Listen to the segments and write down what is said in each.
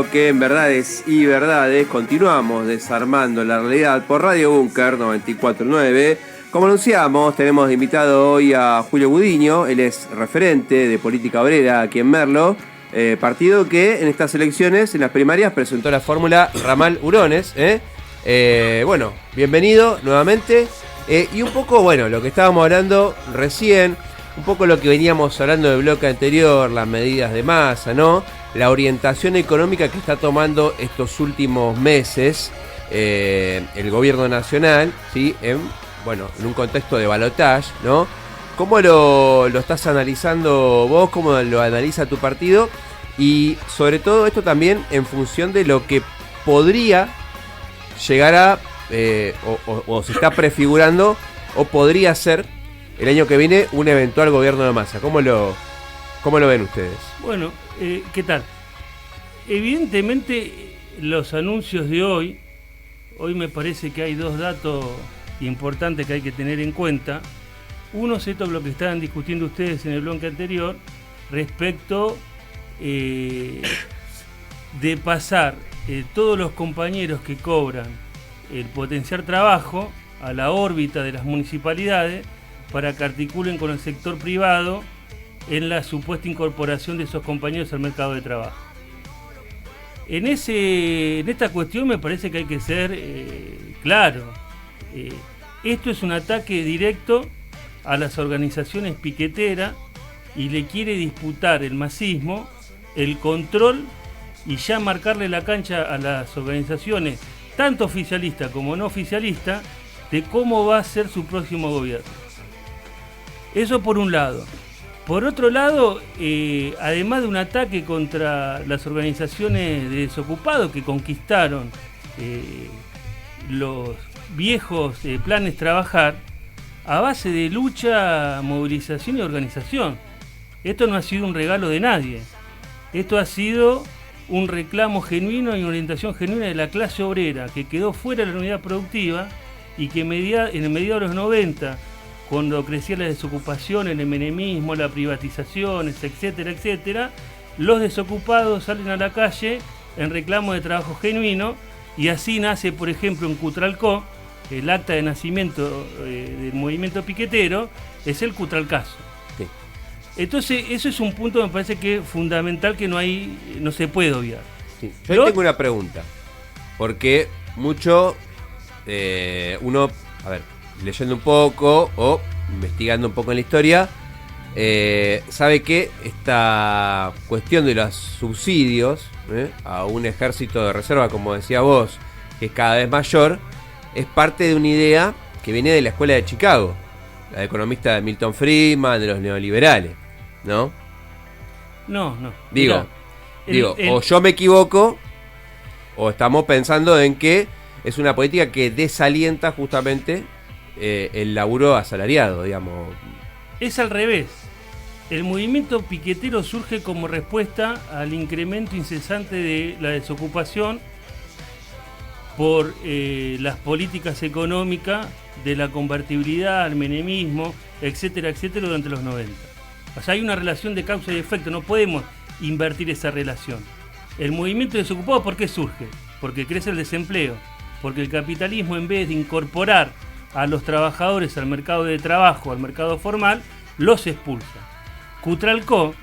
Que en verdades y verdades continuamos desarmando la realidad por Radio Búnker 94.9. Como anunciamos, tenemos de invitado hoy a Julio Gudiño. Él es referente de política obrera aquí en Merlo, partido que en estas elecciones, en las primarias, presentó la fórmula Ramal Hurones. Bueno, bienvenido nuevamente. Y un poco, bueno, lo que estábamos hablando recién, un poco lo que veníamos hablando del bloque anterior, las medidas de masa, ¿no? La orientación económica que está tomando estos últimos meses el gobierno nacional, ¿sí? En un contexto de balotaje, ¿no? ¿Cómo lo estás analizando vos? ¿Cómo lo analiza tu partido? Y sobre todo esto también en función de lo que podría llegar a, o se está prefigurando, o podría ser el año que viene un eventual gobierno de masa. ¿Cómo lo ven ustedes? Bueno, ¿qué tal? Evidentemente los anuncios de hoy me parece que hay dos datos importantes que hay que tener en cuenta. Uno es esto, lo que estaban discutiendo ustedes en el bloque anterior, respecto de pasar todos los compañeros que cobran el potenciar trabajo a la órbita de las municipalidades para que articulen con el sector privado en la supuesta incorporación de esos compañeros al mercado de trabajo. En esta cuestión me parece que hay que ser claro. Esto es un ataque directo a las organizaciones piqueteras y le quiere disputar el masismo el control y ya marcarle la cancha a las organizaciones, tanto oficialistas como no oficialistas, de cómo va a ser su próximo gobierno. Eso por un lado. Por otro lado, además de un ataque contra las organizaciones de desocupados que conquistaron los viejos planes trabajar, a base de lucha, movilización y organización. Esto no ha sido un regalo de nadie. Esto ha sido un reclamo genuino y una orientación genuina de la clase obrera que quedó fuera de la unidad productiva y que en el mediados de los 90, cuando crecía la desocupación, el menemismo, las privatizaciones, etcétera, etcétera, los desocupados salen a la calle en reclamo de trabajo genuino y así nace, por ejemplo, en Cutralcó, el acta de nacimiento del movimiento piquetero, es el Cutralcazo. Sí. Entonces, eso es un punto, me parece que fundamental, que no se puede obviar. Sí. Yo tengo una pregunta, porque uno, leyendo un poco o investigando un poco en la historia, sabe que esta cuestión de los subsidios a un ejército de reserva, como decía vos, que es cada vez mayor, es parte de una idea que viene de la escuela de Chicago, la economista de Milton Friedman, de los neoliberales, ¿no? No. Digo, o yo me equivoco, o estamos pensando en que es una política que desalienta justamente el laburo asalariado, digamos. Es al revés. El movimiento piquetero surge como respuesta al incremento incesante de la desocupación por las políticas económicas de la convertibilidad, el menemismo, etcétera, etcétera, durante los 90. O sea, hay una relación de causa y efecto, no podemos invertir esa relación. El movimiento desocupado, ¿por qué surge? Porque crece el desempleo, porque el capitalismo, en vez de incorporar a los trabajadores al mercado de trabajo, al mercado formal, los expulsa. Cutralcó,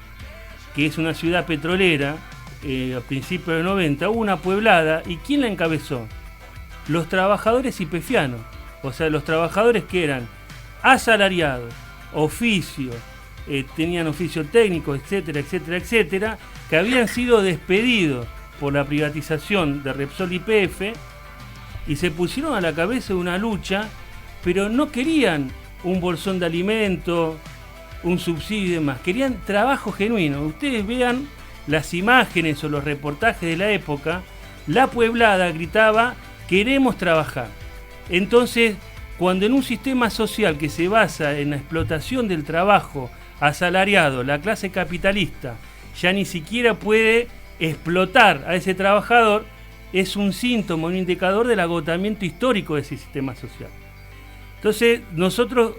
que es una ciudad petrolera, a principios de los 90, hubo una pueblada, ¿y quién la encabezó? Los trabajadores ipefianos, o sea, los trabajadores que eran asalariados, oficio, tenían oficio técnico, etcétera, etcétera, etcétera, que habían sido despedidos por la privatización de Repsol y YPF y se pusieron a la cabeza de una lucha, pero no querían un bolsón de alimento, un subsidio y demás, querían trabajo genuino. Ustedes vean las imágenes o los reportajes de la época, la pueblada gritaba: queremos trabajar. Entonces, cuando en un sistema social que se basa en la explotación del trabajo asalariado, la clase capitalista ya ni siquiera puede explotar a ese trabajador, es un síntoma, un indicador del agotamiento histórico de ese sistema social. Entonces, nosotros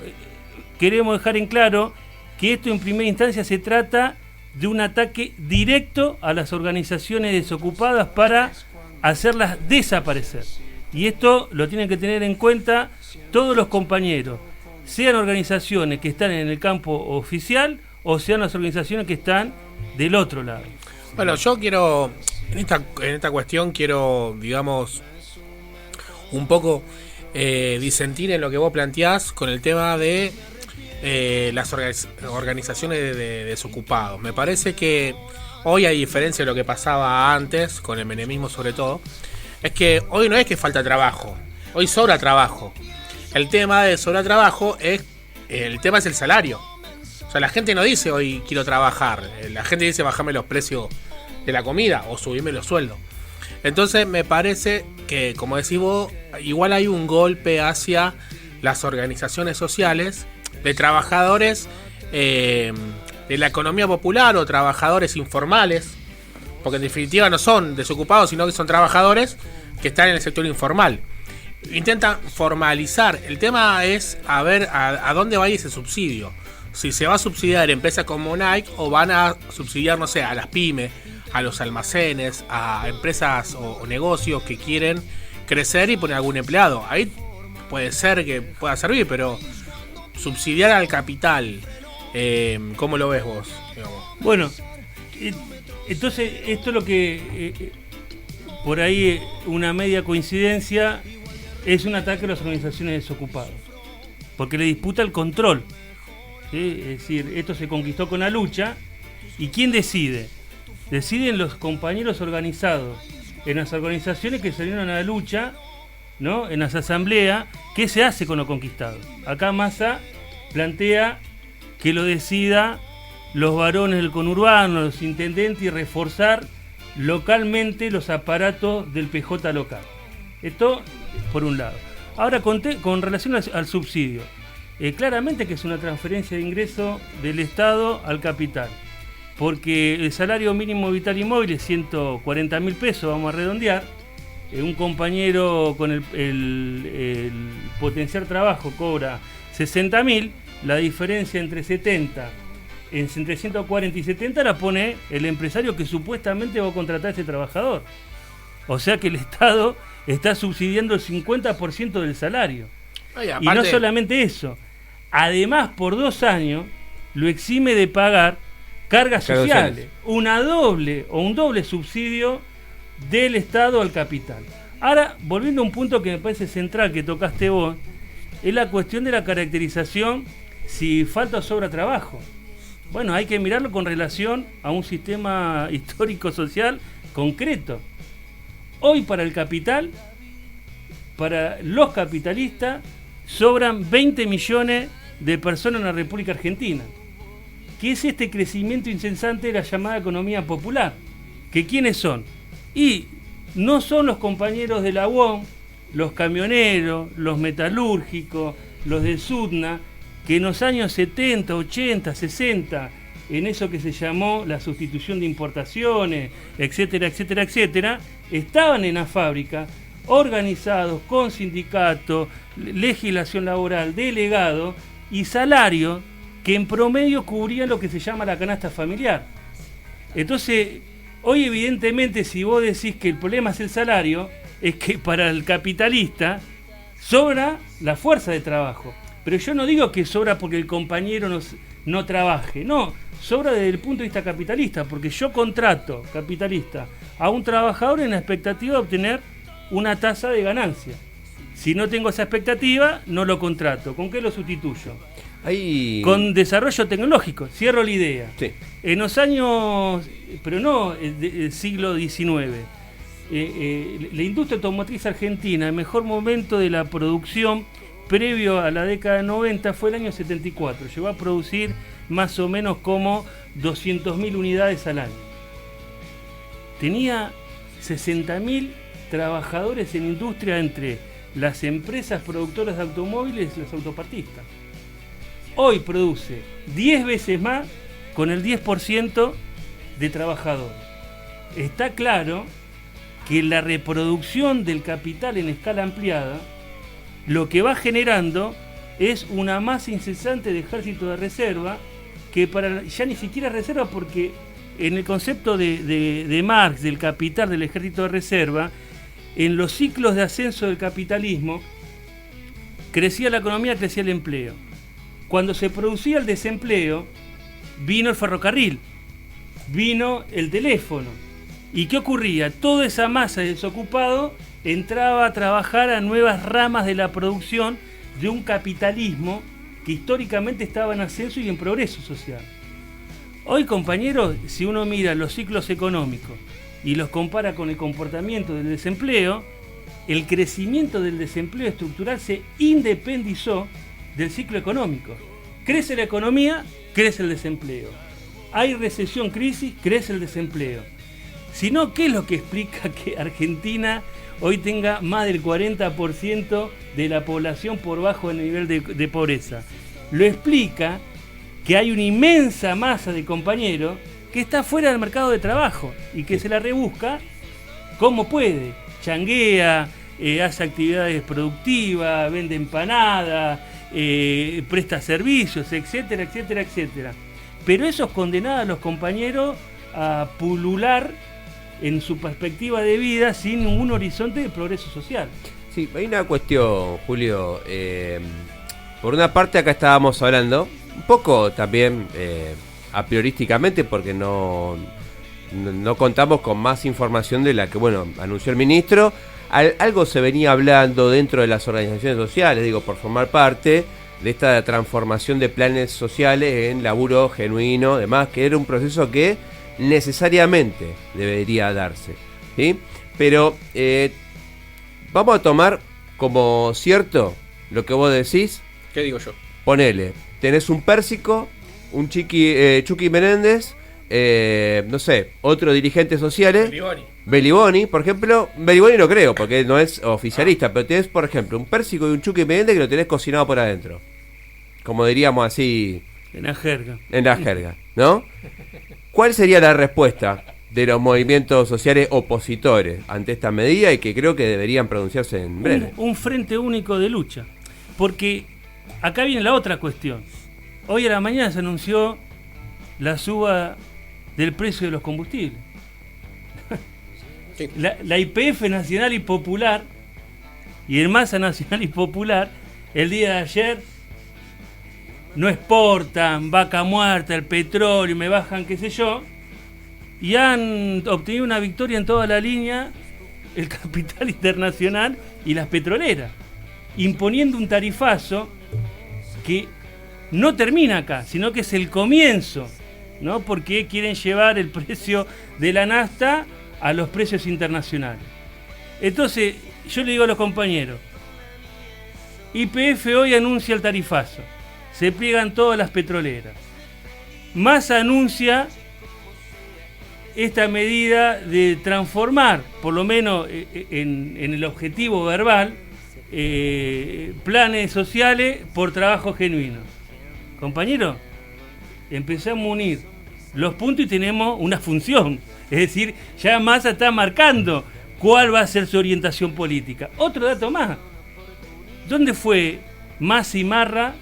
queremos dejar en claro que esto en primera instancia se trata de un ataque directo a las organizaciones desocupadas para hacerlas desaparecer. Y esto lo tienen que tener en cuenta todos los compañeros, sean organizaciones que están en el campo oficial o sean las organizaciones que están del otro lado. Bueno, yo quiero, en esta cuestión quiero, digamos, un poco disentir en lo que vos planteás con el tema de las organizaciones de desocupados. Me parece que hoy, a diferencia de lo que pasaba antes, con el menemismo sobre todo, es que hoy no es que falta trabajo, hoy sobra trabajo. El tema de sobra trabajo es el salario. O sea, la gente no dice hoy quiero trabajar, la gente dice bajame los precios de la comida o subirme los sueldos. Entonces me parece que, como decís vos, igual hay un golpe hacia las organizaciones sociales de trabajadores de la economía popular o trabajadores informales, porque en definitiva no son desocupados, sino que son trabajadores que están en el sector informal. Intentan formalizar. El tema es a ver a dónde va a ir ese subsidio. Si se va a subsidiar empresas como Nike o van a subsidiar, no sé, a las pymes, a los almacenes, a empresas o negocios que quieren crecer y poner algún empleado. Ahí puede ser que pueda servir, pero subsidiar al capital, ¿cómo lo ves vos? Digamos? Bueno, entonces esto es lo que por ahí una media coincidencia es un ataque a las organizaciones desocupadas, porque le disputa el control, ¿sí? Es decir, esto se conquistó con la lucha. ¿Y quién decide? Deciden los compañeros organizados en las organizaciones que salieron a la lucha, ¿no? En las asambleas. ¿Qué se hace con lo conquistado? Acá Massa plantea que lo decida los varones del conurbano, los intendentes, y reforzar localmente los aparatos del PJ local. Esto por un lado. Ahora, con relación al subsidio, claramente que es una transferencia de ingreso del Estado al capital, porque el salario mínimo vital y móvil es 140.000 pesos, vamos a redondear. Un compañero con el potenciar trabajo cobra 60.000, la diferencia entre 140 y 70 la pone el empresario que supuestamente va a contratar a este trabajador. O sea que el Estado está subsidiando el 50% del salario. Oye, aparte... Y no solamente eso, además por 2 años lo exime de pagar cargas sociales, un doble subsidio del Estado al capital. Ahora, volviendo a un punto que me parece central que tocaste vos, es la cuestión de la caracterización si falta o sobra trabajo. Bueno, hay que mirarlo con relación a un sistema histórico-social concreto. Hoy para el capital, para los capitalistas, sobran 20 millones de personas en la República Argentina. ¿Qué es este crecimiento incesante de la llamada economía popular? ¿Que quiénes son? Y no son los compañeros de la UOM, los camioneros, los metalúrgicos, los del SUTNA, que en los años 70, 80, 60, en eso que se llamó la sustitución de importaciones, etcétera, etcétera, etcétera, estaban en la fábrica, organizados con sindicatos, legislación laboral, delegados y salarios que en promedio cubrían lo que se llama la canasta familiar. Entonces, hoy evidentemente si vos decís que el problema es el salario, es que para el capitalista sobra la fuerza de trabajo. Pero yo no digo que sobra porque el compañero no trabaje, no, sobra desde el punto de vista capitalista, porque yo contrato, capitalista, a un trabajador en la expectativa de obtener una tasa de ganancia. Si no tengo esa expectativa, no lo contrato. ¿Con qué lo sustituyo? Con desarrollo tecnológico. Cierro la idea. Sí. En los años, pero no del siglo XIX, la industria automotriz argentina, el mejor momento de la producción previo a la década de 90 fue el año 74. Llegó a producir más o menos como 200.000 unidades al año. Tenía 60.000 trabajadores en industria entre las empresas productoras de automóviles y los autopartistas. Hoy produce 10 veces más con el 10% de trabajadores. Está claro que la reproducción del capital en escala ampliada lo que va generando es una masa incesante de ejército de reserva que para ya ni siquiera reserva, porque en el concepto de Marx, del capital, del ejército de reserva, en los ciclos de ascenso del capitalismo, crecía la economía, crecía el empleo. Cuando se producía el desempleo, vino el ferrocarril, vino el teléfono. ¿Y qué ocurría? Toda esa masa de desocupados entraba a trabajar a nuevas ramas de la producción de un capitalismo que históricamente estaba en ascenso y en progreso social. Hoy, compañeros, si uno mira los ciclos económicos y los compara con el comportamiento del desempleo, el crecimiento del desempleo estructural se independizó del ciclo económico. Crece la economía, crece el desempleo. Hay recesión, crisis, crece el desempleo. Si no, ¿qué es lo que explica que Argentina hoy tenga más del 40% de la población por bajo del nivel de pobreza? Lo explica que hay una inmensa masa de compañeros que está fuera del mercado de trabajo y que se la rebusca como puede. Changuea, hace actividades productivas, vende empanadas, presta servicios, etcétera, etcétera, etcétera. Pero eso es condenar a los compañeros a pulular en su perspectiva de vida sin ningún horizonte de progreso social. Sí, hay una cuestión, Julio. Por una parte, acá estábamos hablando, un poco también a priorísticamente, porque no contamos con más información de la que, bueno, anunció el ministro. Algo se venía hablando dentro de las organizaciones sociales, digo, por formar parte de esta transformación de planes sociales en laburo genuino, además, que era un proceso que necesariamente debería darse, ¿sí? Pero vamos a tomar como cierto lo que vos decís. ¿Qué digo yo? Ponele, tenés un Pérsico, un Chucky Menéndez, no sé, otro dirigente sociales. Beliboni, por ejemplo. Beliboni no creo, porque no es oficialista, pero tenés, por ejemplo, un Pérsico y un Chucky Menéndez que lo tenés cocinado por adentro. Como diríamos así. En la jerga. En la jerga, ¿no? ¿Cuál sería la respuesta de los movimientos sociales opositores ante esta medida y que creo que deberían pronunciarse en breve? Un frente único de lucha. Porque acá viene la otra cuestión. Hoy a la mañana se anunció la suba del precio de los combustibles. Sí. La YPF Nacional y Popular y el Masa Nacional y Popular el día de ayer no exportan, vaca muerta, el petróleo, me bajan qué sé yo, y han obtenido una victoria en toda la línea el capital internacional y las petroleras, imponiendo un tarifazo que no termina acá, sino que es el comienzo, ¿no? Porque quieren llevar el precio de la nafta a los precios internacionales. Entonces, yo le digo a los compañeros, YPF hoy anuncia el tarifazo, se pliegan todas las petroleras. Massa anuncia esta medida de transformar, por lo menos en el objetivo verbal, planes sociales por trabajo genuino. Compañero, empezamos a unir los puntos y tenemos una función. Es decir, ya Massa está marcando cuál va a ser su orientación política. Otro dato más. ¿Dónde fue Massa y Marra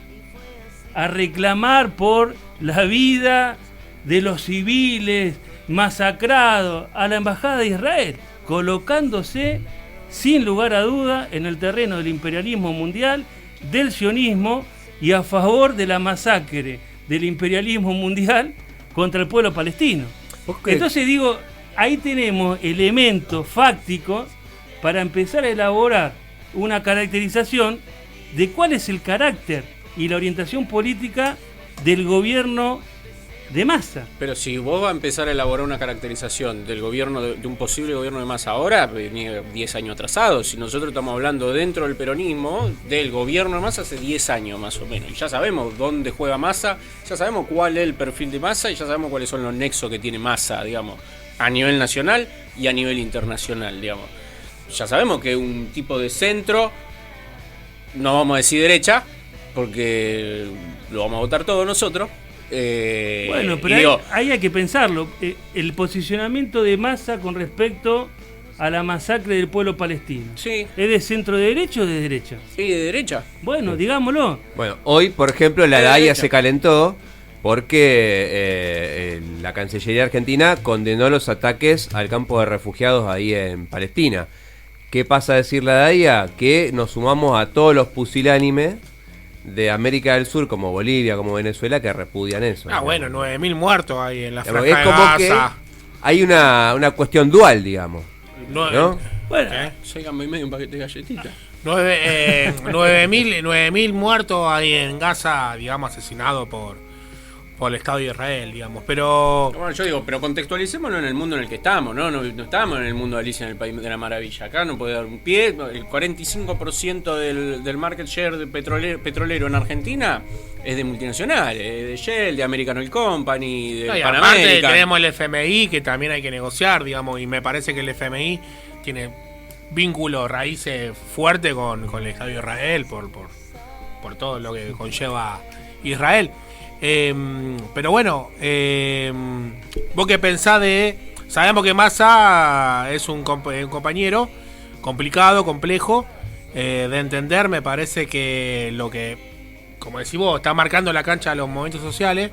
a reclamar por la vida de los civiles masacrados? A la Embajada de Israel, colocándose sin lugar a duda en el terreno del imperialismo mundial, del sionismo y a favor de la masacre del imperialismo mundial contra el pueblo palestino. Okay. Entonces digo, ahí tenemos elementos fácticos para empezar a elaborar una caracterización de cuál es el carácter y la orientación política del gobierno de Massa. Pero si vos vas a empezar a elaborar una caracterización del gobierno de un posible gobierno de Massa ahora, venía 10 años atrasado. Si nosotros estamos hablando dentro del peronismo del gobierno de Massa hace 10 años más o menos. Y ya sabemos dónde juega Massa, ya sabemos cuál es el perfil de Massa y ya sabemos cuáles son los nexos que tiene Massa, digamos, a nivel nacional y a nivel internacional, digamos. Ya sabemos que es un tipo de centro, no vamos a decir derecha, porque lo vamos a votar todos nosotros. Bueno, pero ahí hay que pensarlo. El posicionamiento de Massa con respecto a la masacre del pueblo palestino. Sí. ¿Es de centro de derecha o de derecha? Sí, de derecha. Bueno, digámoslo. Bueno, hoy, por ejemplo, la DAIA se calentó porque la Cancillería Argentina condenó los ataques al campo de refugiados ahí en Palestina. ¿Qué pasa a decir la DAIA? Que nos sumamos a todos los pusilánimes de América del Sur, como Bolivia, como Venezuela, que repudian eso. Bueno, 9.000 muertos ahí en la franja Es de como Gaza. que hay una cuestión dual, digamos, ¿no? Bueno, 6 gambas y medio un paquete de galletitas. 9.000 muertos ahí en Gaza, digamos, asesinados por el Estado de Israel, digamos. Pero Bueno, yo digo, pero contextualicémoslo en el mundo en el que estamos, ¿no? No estamos en el mundo de Alicia en el País de la Maravilla. Acá no puede dar un pie. El 45% del market share de petrolero en Argentina es de multinacionales, de Shell, de American Oil Company, de y Pan aparte American. tenemos el FMI, que también hay que negociar, digamos, y me parece que el FMI tiene vínculos, raíces fuertes con el Estado de Israel por todo lo que conlleva Israel. Pero bueno, vos qué pensás sabemos que Massa es un compañero complicado, complejo de entender. Me parece que lo que, como decís vos, está marcando la cancha de los movimientos sociales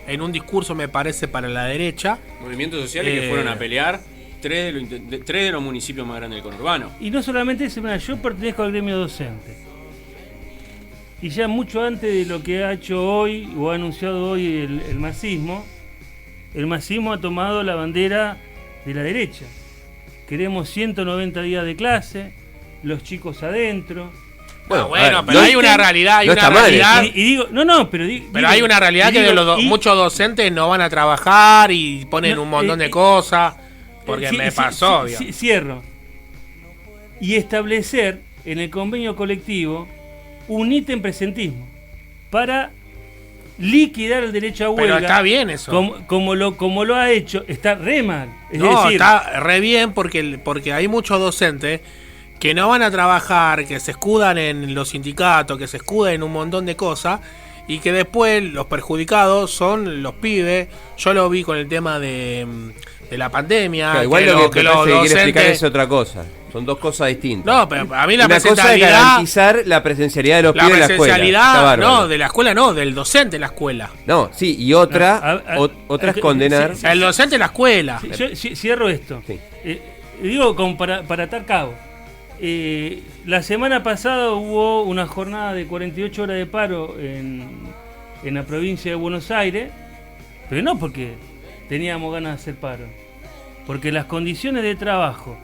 en un discurso, me parece, para la derecha. Movimientos sociales que fueron a pelear tres de los municipios más grandes del conurbano. y no solamente eso, mira, yo pertenezco al gremio docente. Y ya mucho antes de lo que ha hecho hoy o ha anunciado hoy el masismo ha tomado la bandera de la derecha. Queremos 190 días de clase, los chicos adentro. Bueno, a ver, pero hay una realidad, hay no una está mal, realidad. Y digo, pero Hay una realidad que muchos docentes no van a trabajar y ponen un montón de cosas, porque me pasó. Cierro. Y establecer en el convenio colectivo un ítem presentismo para liquidar el derecho a huelga. Pero está bien eso. Como lo ha hecho, está re mal. Es No, decir, está re bien porque hay muchos docentes que no van a trabajar, que se escudan en los sindicatos, que se escudan en un montón de cosas, y que después los perjudicados son los pibes. Yo lo vi con el tema de la pandemia. Claro, igual lo que los quiere explicar docentes... es otra cosa. Son dos cosas distintas. No, pero a mí la una cosa es presencialidad... garantizar la presencialidad de los pibes en la escuela. presencialidad, no, de la escuela no, del docente de la escuela. No, sí, y otra es condenar. sí, El docente de la escuela. Yo cierro esto. Sí. Digo como para atar cabo. La semana pasada hubo una jornada de 48 horas de paro en la provincia de Buenos Aires, pero no porque teníamos ganas de hacer paro, porque las condiciones de trabajo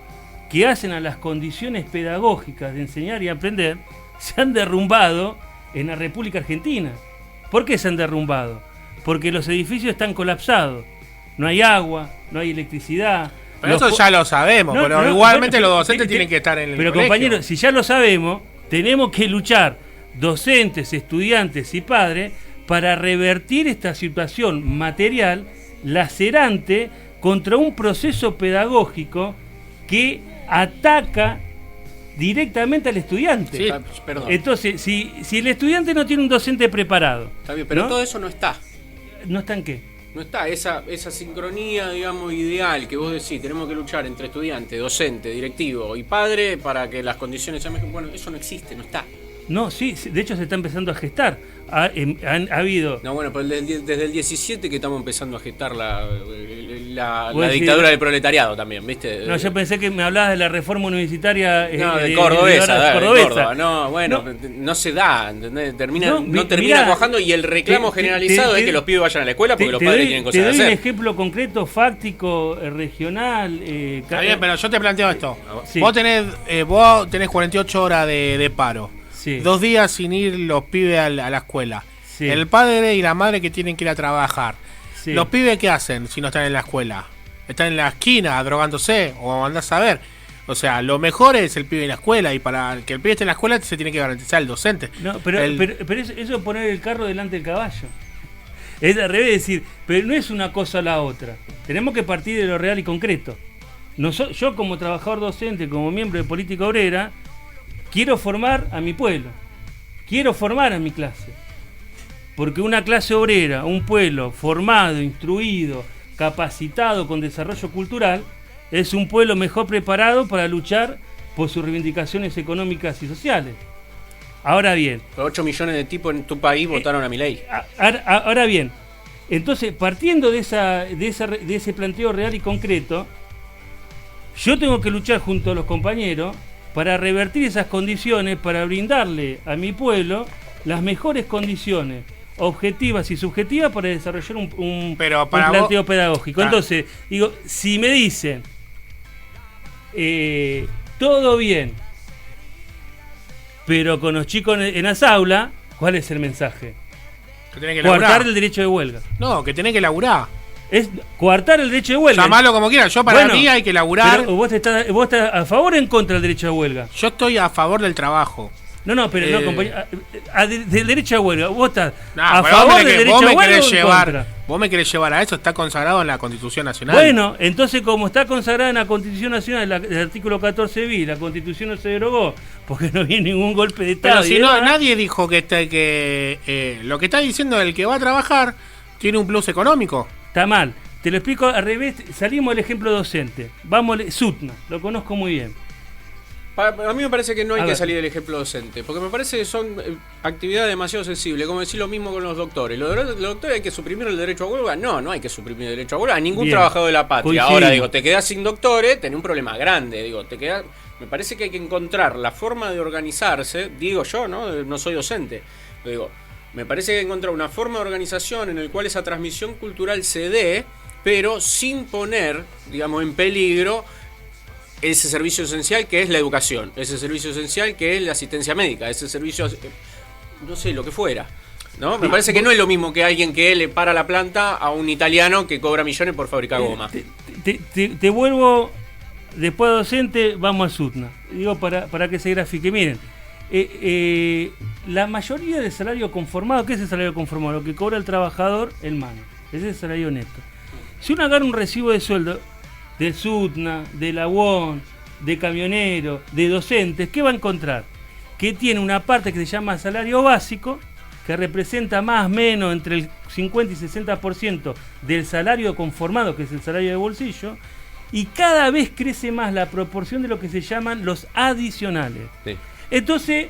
que hacen a las condiciones pedagógicas de enseñar y aprender se han derrumbado en la República Argentina. ¿Por qué se han derrumbado? Porque los edificios están colapsados, no hay agua, no hay electricidad. Pero eso ya lo sabemos, pero igualmente los docentes tienen que estar en el Pero colegio. compañeros, si ya lo sabemos, tenemos que luchar, docentes, estudiantes y padres, para revertir esta situación material lacerante contra un proceso pedagógico que ataca directamente al estudiante. Sí, perdón. Entonces, si el estudiante no tiene un docente preparado, Está bien, pero ¿no? todo eso no está. ¿No está en qué? No está esa sincronía, digamos, ideal que vos decís, tenemos que luchar entre estudiante, docente, directivo y padre para que las condiciones sean mejores. Bueno, eso no existe, no está. No, sí, de hecho se está empezando a gestar. Ha habido... No, bueno, pero desde el 17 que estamos empezando a gestar la Vos decís- dictadura del proletariado también, ¿viste? No, yo pensé que me hablabas de la reforma universitaria No, de cordobesa, de de Córdoba. No, bueno, No. no se da, ¿entendés? Termina Mirá, cuajando y el reclamo generalizado es que los pibes vayan a la escuela porque los padres tienen cosas te que doy un hacer. ejemplo concreto, fáctico, regional. Está bien, pero yo te planteo esto. Sí. Vos tenés 48 horas de paro. Sí. 2 días sin ir los pibes a la escuela. Sí. El padre y la madre que tienen que ir a trabajar. Sí. ¿Los pibes qué hacen si no están en la escuela? ¿Están en la esquina drogándose? ¿O andás a ver? O sea, lo mejor es el pibe en la escuela. Y para que el pibe esté en la escuela se tiene que garantizar el docente. No, pero eso es poner el carro delante del caballo. Es al revés, decir, pero no es una cosa o la otra. Tenemos que partir de lo real y concreto. Yo como trabajador docente, como miembro de Política Obrera, quiero formar a mi pueblo. Quiero formar a mi clase. Porque una clase obrera, un pueblo formado, instruido, capacitado, con desarrollo cultural, es un pueblo mejor preparado para luchar por sus reivindicaciones económicas y sociales. Ahora bien, 8 millones de tipos en tu país votaron a Milei. ahora bien, Entonces, partiendo de ese planteo real y concreto, yo tengo que luchar junto a los compañeros para revertir esas condiciones, para brindarle a mi pueblo las mejores condiciones objetivas y subjetivas para desarrollar un planteo pedagógico. Entonces, digo, si me dicen todo bien, pero con los chicos en las aulas, ¿cuál es el mensaje? Que tenés que coartar el derecho de huelga. No, que tenés que laburar. Es coartar el derecho de huelga. Llamalo como quieras. Yo para mí hay que laburar. Pero ¿vos estás a favor o en contra del derecho de huelga? Yo estoy a favor del trabajo. No, pero no, compañero. Del derecho de huelga. ¿Vos estás a favor del derecho de huelga o en contra? Vos me querés llevar a eso, está consagrado en la Constitución Nacional. Bueno, entonces como está consagrada en la Constitución Nacional, el artículo 14 bis, la Constitución no se derogó, porque no había ningún golpe de Estado. Pero si no, nadie dijo que lo que está diciendo el que va a trabajar tiene un plus económico. Está mal. Te lo explico al revés. Salimos del ejemplo docente. Vamos, Sutna, lo conozco muy bien. A mí me parece que no hay que salir del ejemplo docente, porque me parece que son actividades demasiado sensibles, como decir lo mismo con los doctores. ¿Los doctores hay que suprimir el derecho a huelga? No hay que suprimir el derecho a huelga a ningún trabajador de la patria. Ahora, digo, te quedás sin doctores, tenés un problema grande. Digo, me parece que hay que encontrar la forma de organizarse, digo yo, no soy docente, digo, me parece que hay que encontrar una forma de organización en el cual esa transmisión cultural se dé, pero sin poner, digamos, en peligro ese servicio esencial que es la educación, ese servicio esencial que es la asistencia médica, ese servicio, no sé, lo que fuera, ¿no? Me parece que no es lo mismo que alguien que le para la planta a un italiano que cobra millones por fabricar goma. Te vuelvo, después de docente, vamos a Sutna. Digo, para que se grafique. Miren, la mayoría del salario conformado, ¿qué es el salario conformado? Lo que cobra el trabajador en mano. Ese es el salario neto. Si uno agarra un recibo de sueldo de Sutna, de la UON, de camionero, de docentes, ¿qué va a encontrar? Que tiene una parte que se llama salario básico, que representa más o menos entre el 50 y 60% del salario conformado, que es el salario de bolsillo, y cada vez crece más la proporción de lo que se llaman los adicionales. Sí. Entonces,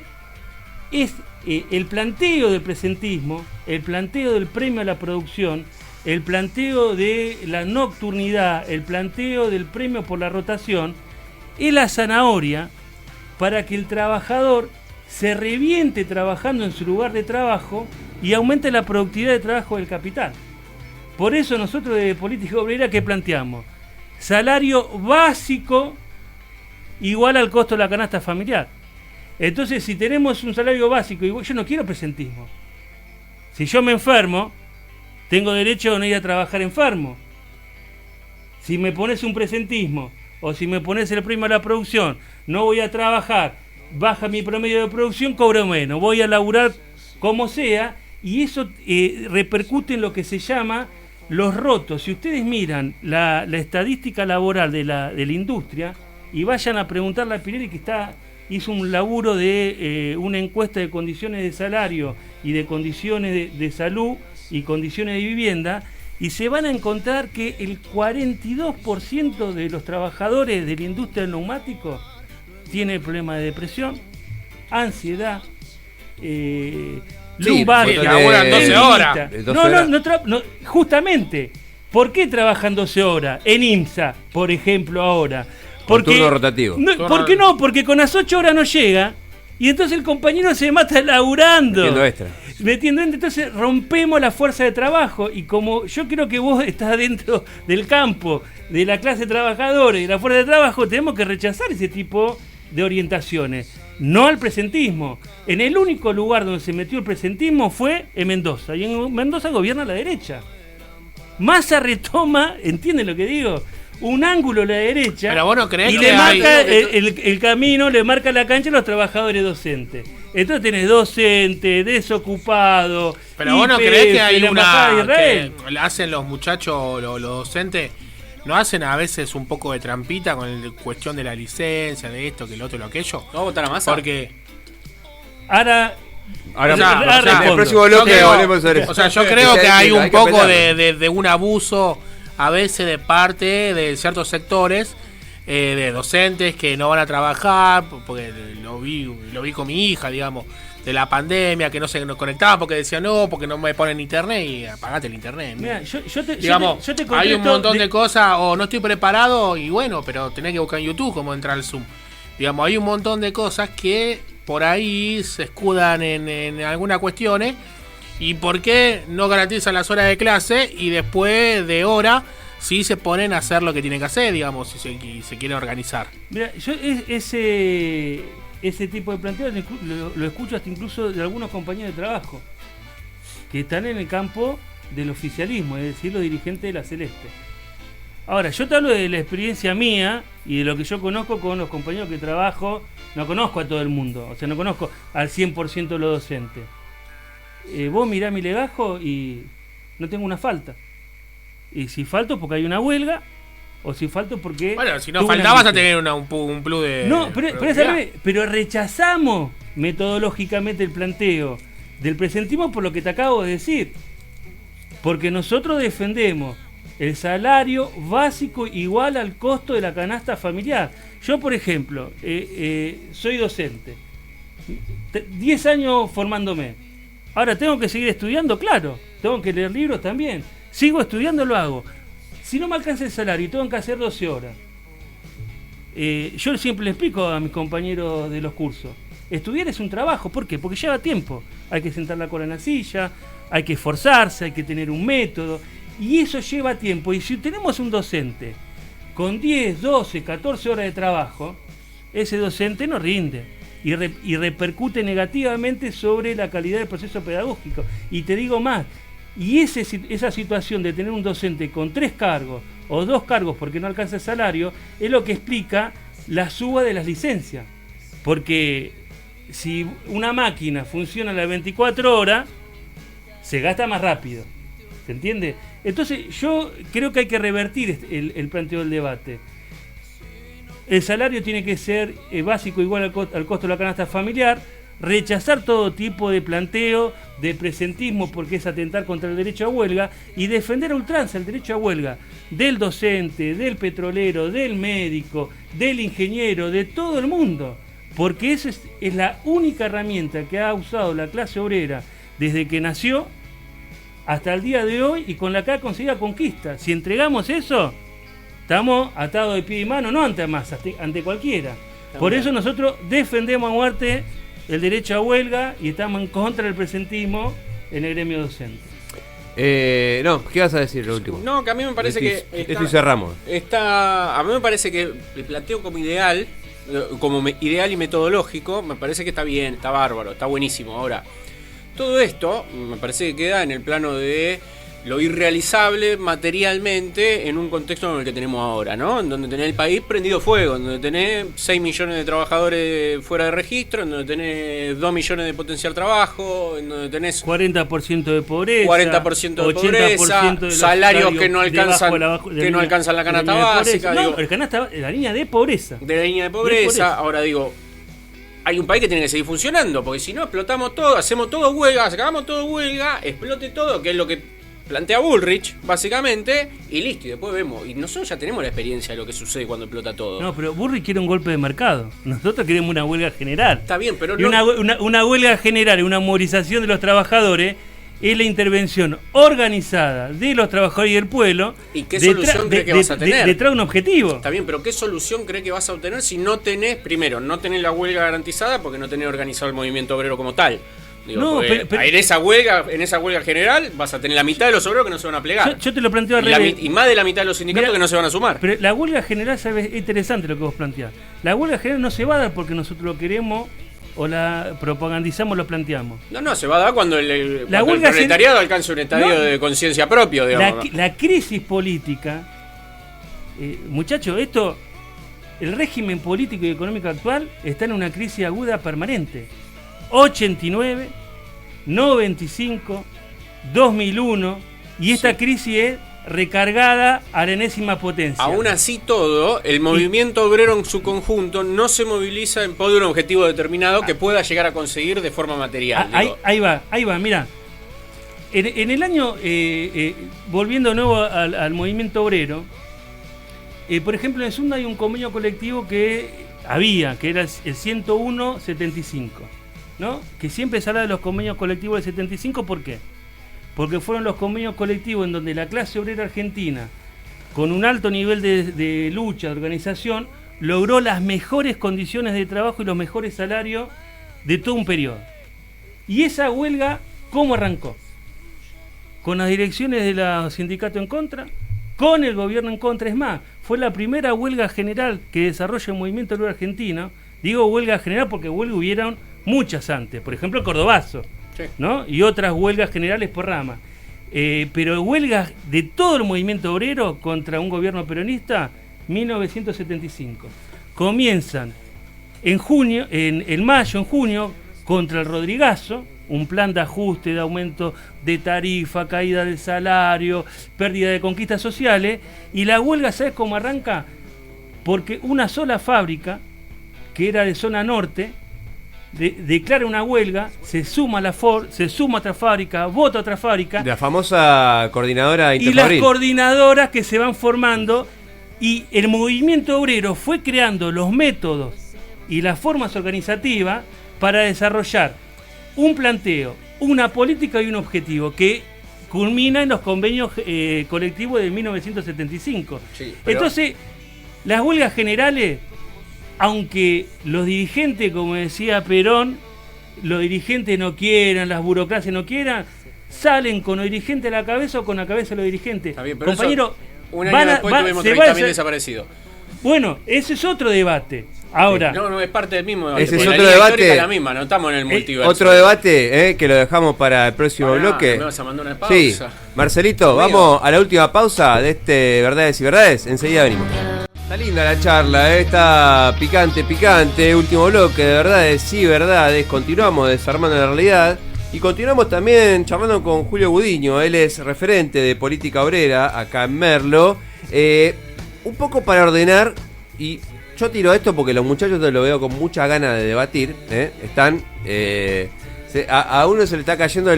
es el planteo del presentismo, el planteo del premio a la producción, el planteo de la nocturnidad, el planteo del premio por la rotación, es la zanahoria para que el trabajador se reviente trabajando en su lugar de trabajo y aumente la productividad de trabajo del capital. Por eso nosotros de Política Obrera, ¿qué planteamos? Salario básico igual al costo de la canasta familiar. Entonces, si tenemos un salario básico, yo no quiero presentismo. Si yo me enfermo, tengo derecho a no ir a trabajar enfermo. Si me pones un presentismo o si me pones el premio a la producción, no voy a trabajar, baja mi promedio de producción, cobro menos, voy a laburar como sea, y eso repercute en lo que se llama los rotos. Si ustedes miran la estadística laboral de la industria y vayan a preguntarle a Pirelli, que hizo un laburo de una encuesta de condiciones de salario y de condiciones de salud y condiciones de vivienda, y se van a encontrar que el 42% de los trabajadores de la industria del neumático tiene problemas de depresión, ansiedad, lumbar, laburan 12 horas. No, justamente, ¿por qué trabajan 12 horas? En IMSA, por ejemplo, ahora. Porque, turno rotativo. ¿Por qué no? Porque con las 8 horas no llega, y entonces el compañero se mata laburando. Metiendo extra. Entonces rompemos la fuerza de trabajo, y como yo creo que vos estás dentro del campo de la clase trabajadora y de la fuerza de trabajo, tenemos que rechazar ese tipo de orientaciones, no al presentismo. En el único lugar donde se metió el presentismo fue en Mendoza, y en Mendoza gobierna la derecha. Massa retoma, ¿entienden lo que digo? Un ángulo a la derecha. Pero vos no creés y que le marca el camino, le marca la cancha a los trabajadores docentes. Entonces tenés docente, desocupado. Pero vos no creés que hay una que hacen los muchachos, los docentes, no hacen a veces un poco de trampita con la cuestión de la licencia, de esto, que lo otro, lo aquello. ¿No votar a Massa? Porque Ahora en el próximo bloque volvemos sobre eso. O sea, yo creo que hay un poco de un abuso a veces de parte de ciertos sectores, de docentes que no van a trabajar, porque lo vi con mi hija, digamos, la pandemia, que no se conectaban porque decían no, porque no me ponen internet, y apagate el internet. Mira, Digamos, yo te hay un contesto montón de cosas, o no estoy preparado, y bueno, pero tenés que buscar en YouTube cómo entrar al Zoom. Digamos, hay un montón de cosas que por ahí se escudan en algunas cuestiones, y por qué no garantizan las horas de clase, y después de hora sí se ponen a hacer lo que tienen que hacer, digamos, si se quieren organizar. Mira, yo ese tipo de planteo lo escucho hasta incluso de algunos compañeros de trabajo que están en el campo del oficialismo, es decir, los dirigentes de la Celeste. Ahora, yo te hablo de la experiencia mía y de lo que yo conozco con los compañeros que trabajo. No conozco a todo el mundo, o sea, no conozco al 100% de los docentes. Vos mirá mi legajo y no tengo una falta. Y si falto porque hay una huelga, o si falto porque... Bueno, si no faltabas a tener un plus de... No, pero rechazamos metodológicamente el planteo del presentismo por lo que te acabo de decir. Porque nosotros defendemos el salario básico igual al costo de la canasta familiar. Yo, por ejemplo, soy docente. 10 años formándome. Ahora, ¿tengo que seguir estudiando? Claro. Tengo que leer libros también. Sigo estudiando, lo hago. Si no me alcanza el salario y tengo que hacer 12 horas, yo siempre le explico a mis compañeros de los cursos, estudiar es un trabajo. ¿Por qué? Porque lleva tiempo. Hay que sentar la cola en la silla, hay que esforzarse, hay que tener un método, y eso lleva tiempo. Y si tenemos un docente con 10, 12, 14 horas de trabajo, ese docente no rinde y repercute negativamente sobre la calidad del proceso pedagógico. Y te digo más, y esa situación de tener un docente con 3 cargos o 2 cargos porque no alcanza el salario es lo que explica la suba de las licencias. Porque si una máquina funciona a las 24 horas, se gasta más rápido. ¿Se entiende? Entonces yo creo que hay que revertir el planteo del debate. El salario tiene que ser básico igual al costo de la canasta familiar. Rechazar todo tipo de planteo de presentismo porque es atentar contra el derecho a huelga, y defender a ultranza el derecho a huelga del docente, del petrolero, del médico, del ingeniero, de todo el mundo, porque esa es la única herramienta que ha usado la clase obrera desde que nació hasta el día de hoy y con la que ha conseguido conquista. Si entregamos eso, estamos atados de pie y mano, no ante más, ante cualquiera. Por eso nosotros defendemos a muerte el derecho a huelga y estamos en contra del presentismo en el gremio docente. No, ¿qué vas a decir lo último? No, que a mí me parece esto y cerramos. A mí me parece que el planteo como ideal y metodológico, me parece que está bien, está bárbaro, está buenísimo. Ahora, todo esto me parece que queda en el plano de lo irrealizable materialmente en un contexto en el que tenemos ahora, ¿no? En donde tenés el país prendido fuego, en donde tenés 6 millones de trabajadores fuera de registro, en donde tenés 2 millones de potencial trabajo, en donde tenés 40% de pobreza, 40% de pobreza, de salarios que no alcanzan la canasta básica. No, la línea de pobreza. De la línea de pobreza. Ahora digo, hay un país que tiene que seguir funcionando, porque si no explotamos todo, hacemos todo huelga, sacamos todo huelga, explote todo, que es lo que plantea Bullrich, básicamente, y listo, y después vemos. Y nosotros ya tenemos la experiencia de lo que sucede cuando explota todo. No, pero Bullrich quiere un golpe de mercado. Nosotros queremos una huelga general. Está bien, pero y una huelga general y una movilización de los trabajadores es la intervención organizada de los trabajadores y del pueblo. ¿Y qué solución cree que vas a tener? Detrás de un objetivo. Está bien, pero ¿qué solución cree que vas a obtener si no tenés, primero, no tenés la huelga garantizada porque no tenés organizado el movimiento obrero como tal? Digo, no, pero en esa huelga general vas a tener la mitad de los obreros que no se van a plegar. Yo te lo planteo al revés. Y más de la mitad de los sindicatos que no se van a sumar. Pero la huelga general, ¿sabes? Es interesante lo que vos planteás. La huelga general no se va a dar porque nosotros lo queremos o la propagandizamos, lo planteamos. No, se va a dar cuando el proletariado alcance un estadio de conciencia propio, digamos. La crisis política, muchachos, el régimen político y económico actual está en una crisis aguda permanente. 89, 95, 2001, y esta crisis es recargada a la enésima potencia. Aún así todo, el movimiento obrero en su conjunto no se moviliza en pos de un objetivo determinado que pueda llegar a conseguir de forma material. Ahí va, mira. En el año, volviendo de nuevo al movimiento obrero, por ejemplo, en Sunda hay un convenio colectivo que era el 101-75. ¿no? Que siempre se habla de los convenios colectivos del 75, ¿por qué? Porque fueron los convenios colectivos en donde la clase obrera argentina, con un alto nivel de lucha, de organización, logró las mejores condiciones de trabajo y los mejores salarios de todo un periodo. Y esa huelga, ¿cómo arrancó? Con las direcciones de los sindicatos en contra, con el gobierno en contra. Es más, fue la primera huelga general que desarrolla el movimiento obrero argentino. Digo huelga general porque huelga hubieron muchas antes, por ejemplo Cordobazo, sí, ¿no? Y otras huelgas generales por rama. Pero huelgas de todo el movimiento obrero contra un gobierno peronista, 1975. Comienzan en junio, en mayo, en junio, contra el Rodrigazo, un plan de ajuste, de aumento de tarifa, caída del salario, pérdida de conquistas sociales. Y la huelga, ¿sabes cómo arranca? Porque una sola fábrica, que era de zona norte, declara una huelga, se suma la Ford, se suma otra fábrica, vota otra fábrica. La famosa coordinadora interfabril. Y las coordinadoras que se van formando, y el movimiento obrero fue creando los métodos y las formas organizativas para desarrollar un planteo, una política y un objetivo que culmina en los convenios colectivos de 1975. Sí, pero... Entonces, las huelgas generales, aunque los dirigentes, como decía Perón, los dirigentes no quieran, las burocracias no quieran, salen con los dirigentes a la cabeza o con la cabeza de los dirigentes. Está bien, pero compañero, un año después tuvimos 30.000 desaparecidos. Bueno, ese es otro debate. Ahora, no, es parte del mismo debate. Ese es otro debate. La misma, no estamos en el multiverso. Otro debate que lo dejamos para el próximo bloque. ¿Me vas a mandar una pausa? Sí, Marcelito, vamos a la última pausa de este Verdades y Verdades. Enseguida venimos. Está linda la charla, está picante. Último bloque de Verdades y Verdades. Continuamos desarmando la realidad. Y continuamos también charlando con Julio Gudiño. Él es referente de política obrera acá en Merlo. Un poco para ordenar, y yo tiro esto porque los muchachos lo veo con mucha ganas de debatir. Están... a uno se le está cayendo se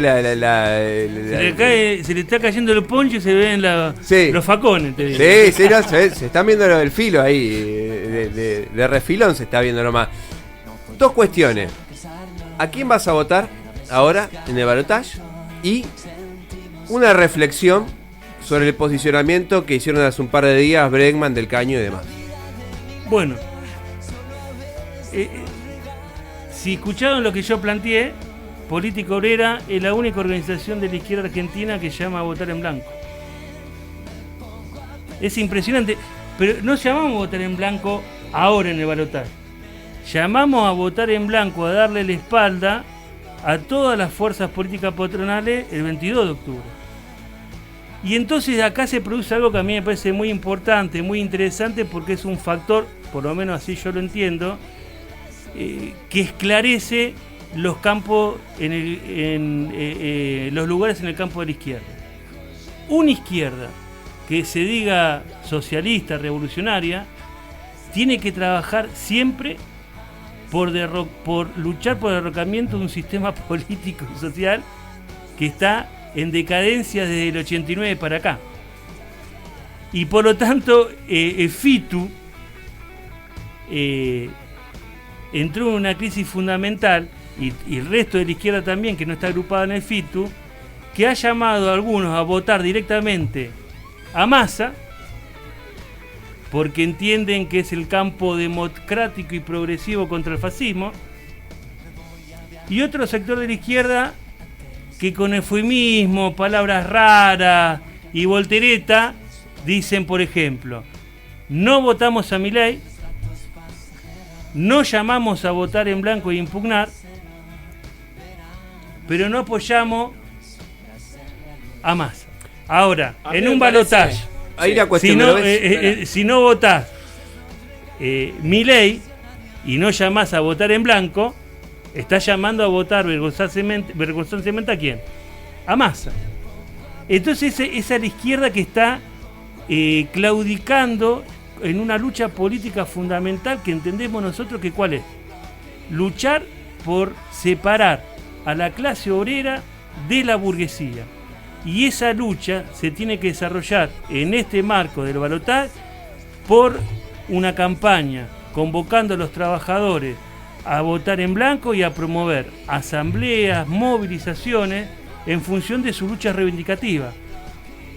le está cayendo el poncho y se ven los facones. Te digo. Sí, no, se están viendo el filo ahí. De refilón se está viendo nomás. Dos cuestiones. ¿A quién vas a votar ahora en el balotaje? Y una reflexión sobre el posicionamiento que hicieron hace un par de días Bregman, Del Caño y demás. Bueno, si escucharon lo que yo planteé, Política Obrera es la única organización de la izquierda argentina que llama a votar en blanco. Es impresionante, pero no llamamos a votar en blanco ahora en el balotaje. Llamamos a votar en blanco, a darle la espalda a todas las fuerzas políticas patronales el 22 de octubre. Y entonces acá se produce algo que a mí me parece muy importante, muy interesante, porque es un factor, por lo menos así yo lo entiendo, que esclarece los campos, los lugares en el campo de la izquierda. Una izquierda que se diga socialista, revolucionaria, tiene que trabajar siempre por luchar por el derrocamiento de un sistema político y social que está en decadencia desde el 89 para acá. Y por lo tanto, FITU entró en una crisis fundamental, y el resto de la izquierda también, que no está agrupada en el FITU, que ha llamado a algunos a votar directamente a Massa, porque entienden que es el campo democrático y progresivo contra el fascismo, y otro sector de la izquierda que con eufemismo, palabras raras y voltereta dicen, por ejemplo, no votamos a Milei, no llamamos a votar en blanco e impugnar, pero no apoyamos a Massa. Ahora, en un balotaje, si no votás Milei y no llamás a votar en blanco, estás llamando a votar vergonzosamente ¿a quién? A Massa. Entonces esa es la izquierda que está claudicando en una lucha política fundamental que entendemos nosotros que ¿cuál es? Luchar por separar a la clase obrera de la burguesía. Y esa lucha se tiene que desarrollar en este marco del balotaje por una campaña convocando a los trabajadores a votar en blanco y a promover asambleas, movilizaciones en función de su lucha reivindicativa.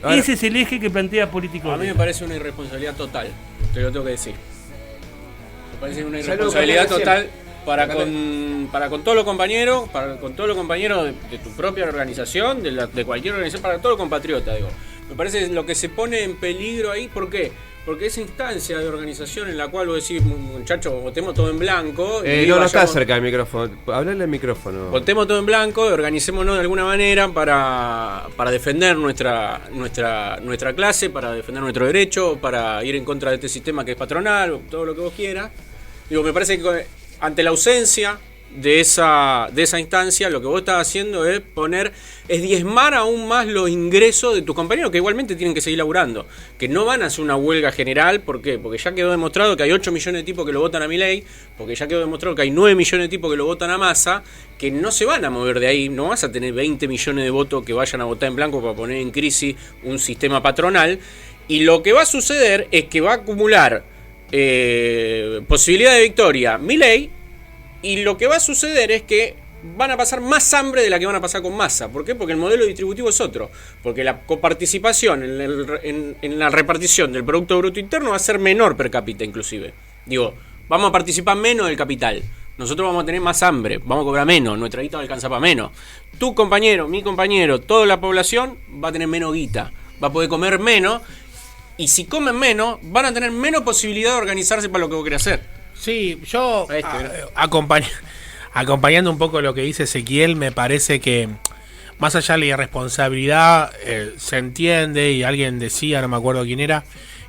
Ahora, ese es el eje que plantea Político. A mí me parece una irresponsabilidad total, te lo tengo que decir. Me parece una Ya lo irresponsabilidad comenté total para con todos los compañeros, de tu propia organización, de cualquier organización, para todos los compatriotas, digo. Me parece lo que se pone en peligro ahí, ¿por qué? Porque esa instancia de organización en la cual vos decís, muchachos, votemos todo en blanco. no está cerca del micrófono. Hablale al micrófono. Votemos todo en blanco, organicémonos de alguna manera para defender nuestra clase, para defender nuestro derecho, para ir en contra de este sistema que es patronal, todo lo que vos quieras. Digo, me parece que ante la ausencia de esa instancia, lo que vos estás haciendo es diezmar aún más los ingresos de tus compañeros, que igualmente tienen que seguir laburando, que no van a hacer una huelga general. ¿Por qué? Porque ya quedó demostrado que hay 8 millones de tipos que lo votan a Milei, porque ya quedó demostrado que hay 9 millones de tipos que lo votan a Massa, que no se van a mover de ahí. No vas a tener 20 millones de votos que vayan a votar en blanco para poner en crisis un sistema patronal, y lo que va a suceder es que va a acumular posibilidad de victoria Milei, y lo que va a suceder es que van a pasar más hambre de la que van a pasar con Massa. ¿Por qué? Porque el modelo distributivo es otro. Porque la coparticipación en la repartición del Producto Bruto Interno va a ser menor per cápita inclusive. Digo, vamos a participar menos del capital. Nosotros vamos a tener más hambre, vamos a cobrar menos, nuestra guita va a alcanzar para menos. Tu compañero, mi compañero, toda la población va a tener menos guita, va a poder comer menos, y si comen menos, van a tener menos posibilidad de organizarse para lo que vos querés hacer. Sí, yo acompañando un poco lo que dice Ezequiel, me parece que más allá de la irresponsabilidad, se entiende, y alguien decía, no me acuerdo quién era,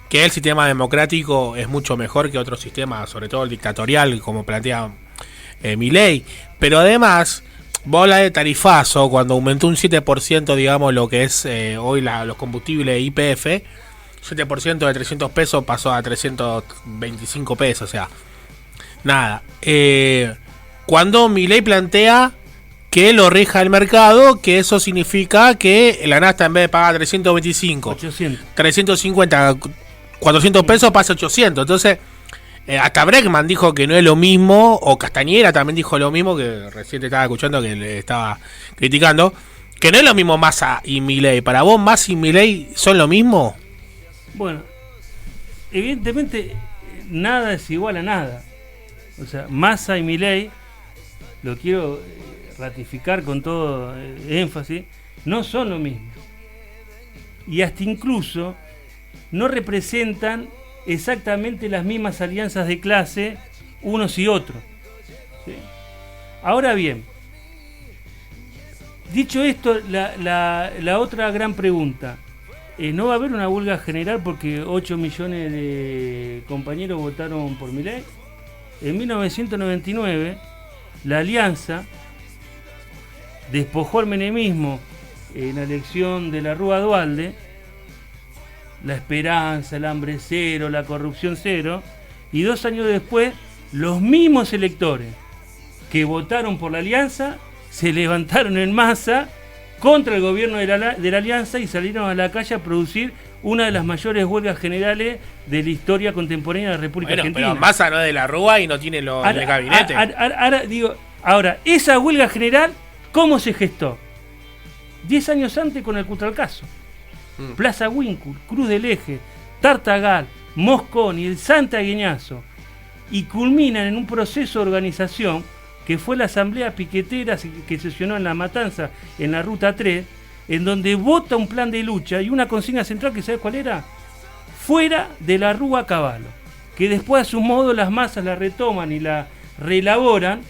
que el sistema democrático es mucho mejor que otros sistemas, sobre todo el dictatorial, como plantea Milei. Pero además, vos hablas de tarifazo, cuando aumentó un 7%, digamos, lo que es hoy los combustibles YPF, 7% de 300 pesos pasó a 325 pesos, o sea, nada. Cuando Milei plantea que lo rija el mercado, que eso significa que la nafta, en vez de pagar 325, 350, 400 pesos pasa a 800. Entonces, hasta Bregman dijo que no es lo mismo, o Castañera también dijo lo mismo, que recién te estaba escuchando que le estaba criticando, que no es lo mismo Massa y Milei. ¿Para vos Massa y Milei son lo mismo? Bueno, evidentemente nada es igual a nada. O sea, Massa y Milei, lo quiero ratificar con todo énfasis, no son lo mismo. Y hasta incluso no representan exactamente las mismas alianzas de clase unos y otros. ¿Sí? Ahora bien, dicho esto, la otra gran pregunta. ¿No va a haber una huelga general porque 8 millones de compañeros votaron por Milei? En 1999, la Alianza despojó al menemismo en la elección de la Rúa Duhalde, la esperanza, el hambre cero, la corrupción cero, y 2 años después, los mismos electores que votaron por la Alianza se levantaron en masa contra el gobierno de la Alianza y salieron a la calle a producir una de las mayores huelgas generales de la historia contemporánea de la República Argentina. Pero Massa no es de la Rúa y no tiene el gabinete. Ahora, esa huelga general, ¿cómo se gestó? 10 años antes con el Cutralcazo. Plaza Wincul, Cruz del Eje, Tartagal, Mosconi, el Santa Guiñazo. Y culminan en un proceso de organización que fue la asamblea piquetera que sesionó en La Matanza, en la Ruta 3, en donde vota un plan de lucha y una consigna central que ¿sabes cuál era? Fuera de la Rúa Caballo, que después a su modo las masas la retoman y la reelaboran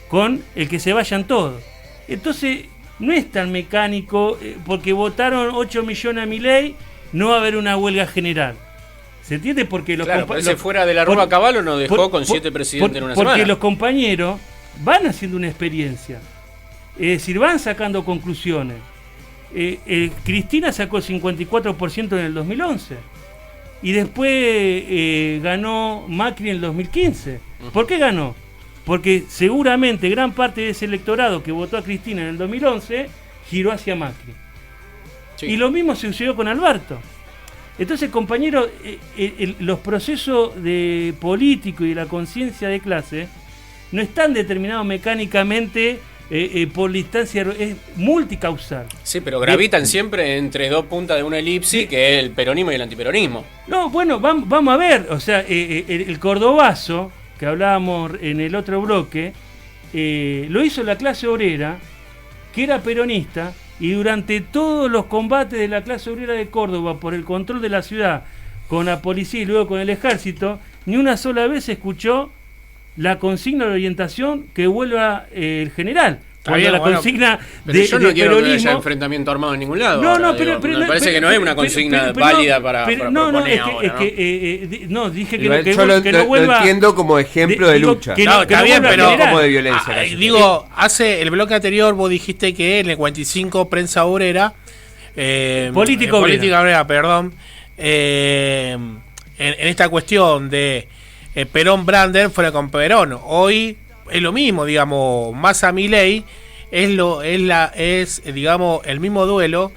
con el que se vayan todos. Entonces no es tan mecánico, porque votaron 8 millones a Milei, no va a haber una huelga general. ¿Se entiende? Porque ese fuera de la Rúa Caballo nos dejó con 7 presidentes en una semana. Porque los compañeros van haciendo una experiencia, es decir, van sacando conclusiones. Cristina sacó 54% en el 2011 y después ganó Macri en el 2015. ¿Por qué ganó? Porque seguramente gran parte de ese electorado que votó a Cristina en el 2011 giró hacia Macri. Sí. Y lo mismo sucedió con Alberto. Entonces, compañeros, los procesos de político y de la conciencia de clase no están determinados mecánicamente por la instancia, es multicausal. Sí, pero gravitan siempre entre dos puntas de una elipsis, que es el peronismo y el antiperonismo. No, bueno, vamos a ver, o sea, el cordobazo, que hablábamos en el otro bloque, lo hizo la clase obrera, que era peronista, y durante todos los combates de la clase obrera de Córdoba por el control de la ciudad, con la policía y luego con el ejército, ni una sola vez se escuchó la consigna de orientación que vuelva el general. Cuando la consigna pero yo no de quiero peronismo, que haya enfrentamiento armado en ningún lado. No, ahora, no, pero me parece que no es una consigna válida para proponer ahora, no, dije que, Igual que, yo que no vuelva. lo entiendo como ejemplo de lucha. Que no, que está no bien, vuelva pero general. como de violencia. Digo, hace el bloque anterior vos dijiste que en el 45 prensa obrera, política obrera, perdón, en esta cuestión de Perón Brander fuera con Perón. Hoy es lo mismo, digamos, Massa Milei es digamos el mismo duelo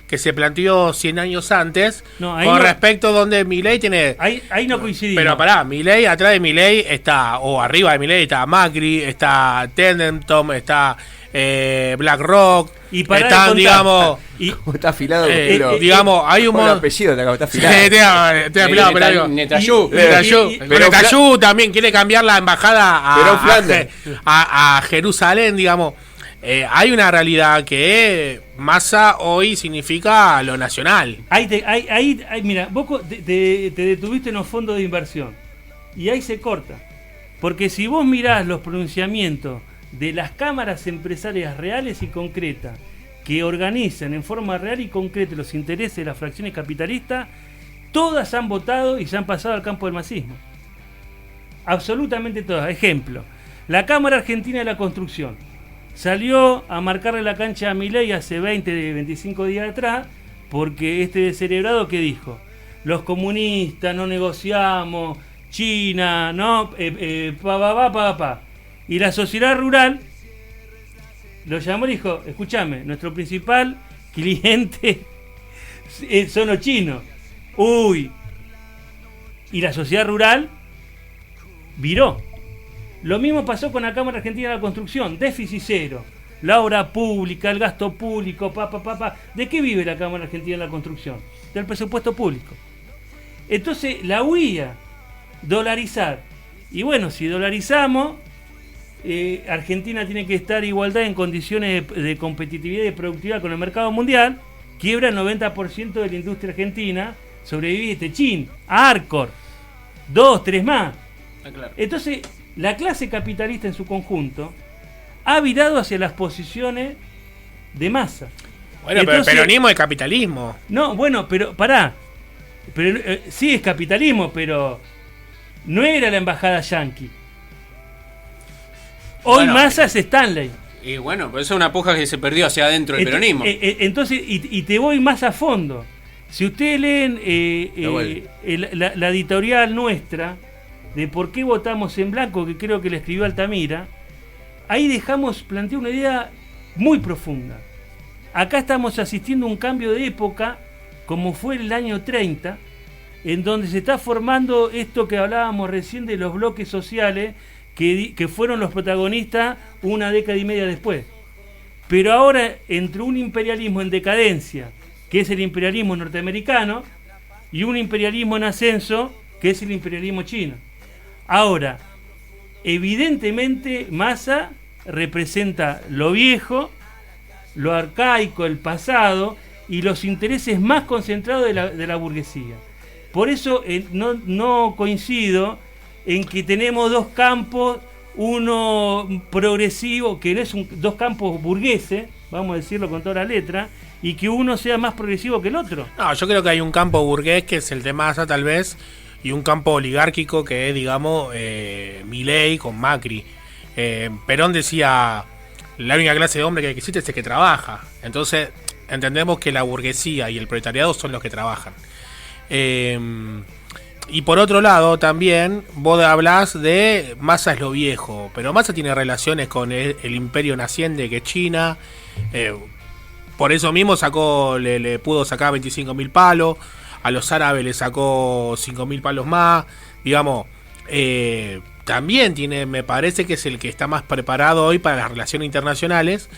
que se planteó 100 años antes, con respecto donde Milei tiene... Ahí no coincidimos. Pero pará, Milei, atrás de Milei está, o arriba de Milei está Macri, está Tenenbaum, está BlackRock, y para están, digamos... Está afilado, digamos, hay un modo... apellido, está afilado. Te afilado, pero Netanyahu también quiere cambiar la embajada a Jerusalén, digamos. Hay una realidad que Massa hoy significa lo nacional. Ahí mira, vos te detuviste en los fondos de inversión y ahí se corta. Porque si vos mirás los pronunciamientos de las cámaras empresarias reales y concretas que organizan en forma real y concreta los intereses de las fracciones capitalistas, todas han votado y se han pasado al campo del masismo. Absolutamente todas. Ejemplo, la Cámara Argentina de la Construcción salió a marcarle la cancha a Milei hace 25 días atrás, porque este descerebrado que dijo: los comunistas no negociamos, China, no, pa. Y la sociedad rural lo llamó y dijo: escúchame, nuestro principal cliente son los chinos. Uy. Y la sociedad rural viró. Lo mismo pasó con la Cámara Argentina de la Construcción, déficit cero, la obra pública, el gasto público, ¿De qué vive la Cámara Argentina de la Construcción? Del presupuesto público. Entonces, la huía, dolarizar. Y bueno, si dolarizamos, Argentina tiene que estar en igualdad en condiciones de competitividad y de productividad con el mercado mundial, quiebra el 90% de la industria argentina, sobrevive Techin, Arcor, 2, 3 más. Claro. Entonces, la clase capitalista en su conjunto ha virado hacia las posiciones de Massa. Bueno, pero el peronismo es capitalismo. No, bueno, pero pará. Pero, sí es capitalismo, pero no era la embajada yanqui. Hoy bueno, Massa es Stanley. Y bueno, pues eso es una puja que se perdió hacia adentro del peronismo. Entonces, y te voy más a fondo. Si ustedes leen la editorial nuestra de por qué votamos en blanco, que creo que le escribió Altamira, ahí plantea una idea muy profunda. Acá estamos asistiendo a un cambio de época, como fue el año 30, en donde se está formando esto que hablábamos recién de los bloques sociales, que fueron los protagonistas una década y media después. Pero ahora, entre un imperialismo en decadencia, que es el imperialismo norteamericano, y un imperialismo en ascenso, que es el imperialismo chino. Ahora, evidentemente Massa representa lo viejo, lo arcaico, el pasado y los intereses más concentrados de la burguesía. Por eso no coincido en que tenemos dos campos, uno progresivo, que no es dos campos burgueses, vamos a decirlo con toda la letra, y que uno sea más progresivo que el otro. No, yo creo que hay un campo burgués que es el de Massa tal vez, y un campo oligárquico que es, digamos, Milei con Macri. Perón decía: la única clase de hombre que existe es el que trabaja. Entonces entendemos que la burguesía y el proletariado son los que trabajan. Y por otro lado también vos hablás de Massa es lo viejo, pero Massa tiene relaciones con el imperio naciente que es China. Por eso mismo le pudo sacar 25.000 palos. A los árabes le sacó 5.000 palos más. Digamos, también me parece que es el que está más preparado hoy para las relaciones internacionales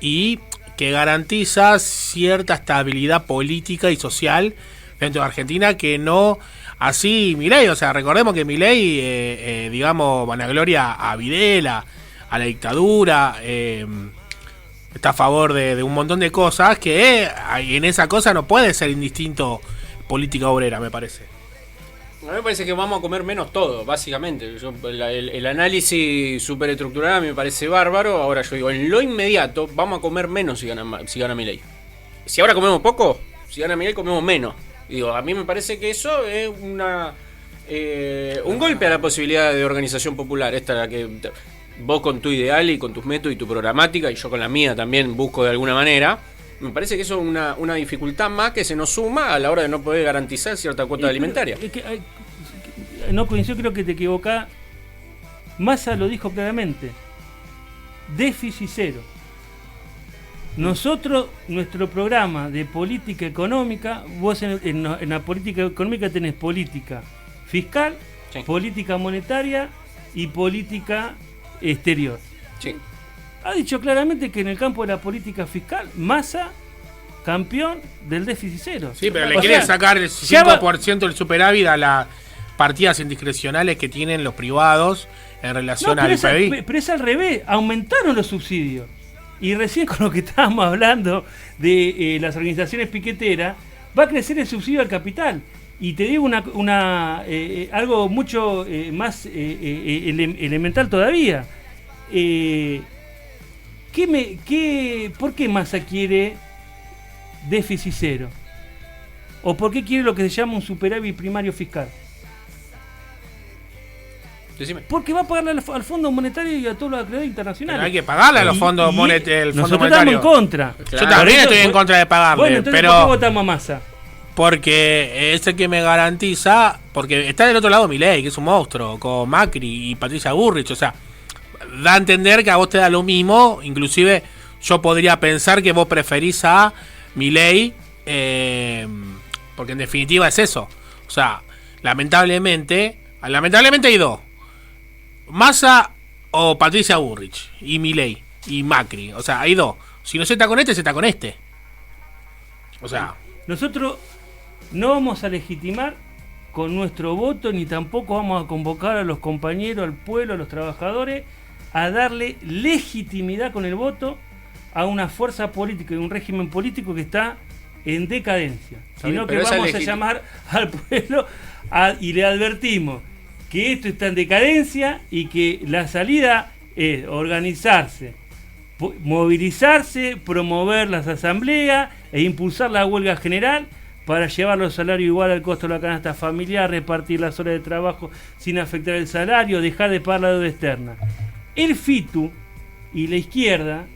y que garantiza cierta estabilidad política y social dentro de Argentina que no así Milei. O sea, recordemos que Milei, digamos, vanagloria a Videla, a la dictadura, está a favor de un montón de cosas que en esa cosa no puede ser indistinto política obrera, me parece. A mí me parece que vamos a comer menos todo, básicamente. El análisis superestructural me parece bárbaro. Ahora yo digo, en lo inmediato vamos a comer menos si gana Milei. Si ahora comemos poco, si gana Milei comemos menos. Y digo, a mí me parece que eso es un golpe a la posibilidad de organización popular. Esta la que vos con tu ideal y con tus métodos y tu programática, y yo con la mía también busco de alguna manera. Me parece que eso es una dificultad más que se nos suma a la hora de no poder garantizar cierta cuota alimentaria. No coincido, creo que te equivocás. Massa lo dijo claramente. Déficit cero. Nosotros, nuestro programa de política económica, vos en la política económica tenés política fiscal, sí, política monetaria y política exterior. Sí. Ha dicho claramente que en el campo de la política fiscal, Massa, campeón del déficit cero. Sí, pero le quiere sacar el 5% del superávit a las partidas indiscrecionales que tienen los privados en relación al PBI. Pero es al revés, aumentaron los subsidios. Y recién con lo que estábamos hablando de las organizaciones piqueteras, va a crecer el subsidio al capital. Y te digo algo mucho más elemental todavía. ¿Por qué Massa quiere déficit cero? ¿O por qué quiere lo que se llama un superávit primario fiscal? Decime. Porque va a pagarle al Fondo Monetario y a todos los acreedores internacionales. Pero hay que pagarle a los fondos monetarios. Nosotros estamos en contra. Claro. Yo también estoy en contra de pagarle. Bueno, entonces pero ¿por qué votamos a Massa? Porque es el que me garantiza. Porque está del otro lado Milei, que es un monstruo, con Macri y Patricia Bullrich. O sea, da a entender que a vos te da lo mismo. Inclusive yo podría pensar que vos preferís a Milei, porque en definitiva es eso. O sea, lamentablemente hay dos: Massa o Patricia Bullrich, y Milei y Macri. O sea, hay dos. Si no se está con este, se está con este. O sea, nosotros no vamos a legitimar con nuestro voto, ni tampoco vamos a convocar a los compañeros, al pueblo, a los trabajadores, a darle legitimidad con el voto a una fuerza política y un régimen político que está en decadencia. Sino que vamos a llamar al pueblo y le advertimos que esto está en decadencia y que la salida es organizarse, movilizarse, promover las asambleas e impulsar la huelga general para llevar los salarios igual al costo de la canasta familiar, repartir las horas de trabajo sin afectar el salario, dejar de pagar la deuda externa. El FITU y la izquierda